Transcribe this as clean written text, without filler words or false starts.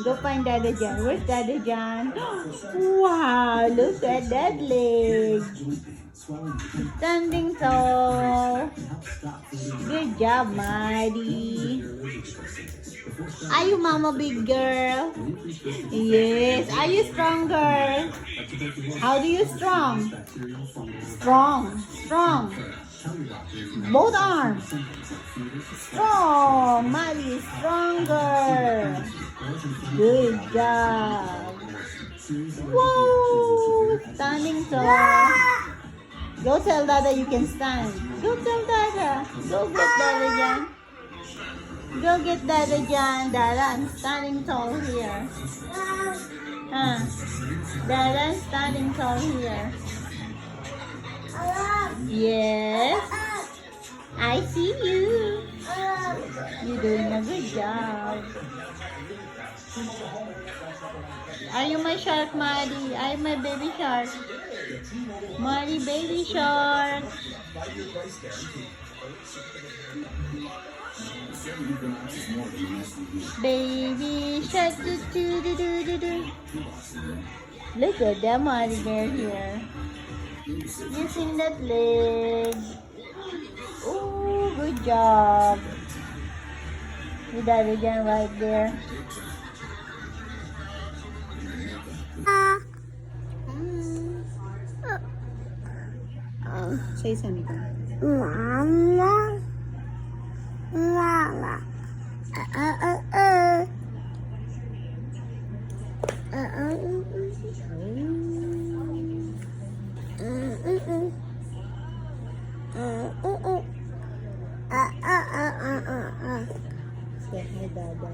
Go find Dada Jan. Where's Dada Jan? Wow, look at that leg. Standing tall. Good job, Maddie. Are you mama big girl? Yes. Are you strong girl? How do you strong? Strong. Strong. Both arms. Strong. Maddie is stronger. Good job. Whoa. Standing tall. Go tell Dada you can stand. Go tell Dada. Go get Dada Jan. Go get Dada Jan. Dada, I'm standing tall here. Dada, I'm standing tall here. Yes. I see you. You're doing a good job. Are you my shark, Maddie? Are you my baby shark? Maddie, baby shark. Baby shark, do do do do do do. Look at that Maddie bear here. Using that leg. Oh, good job. You got it again right there. Say something. Mama. Mama. Say hi, Dada.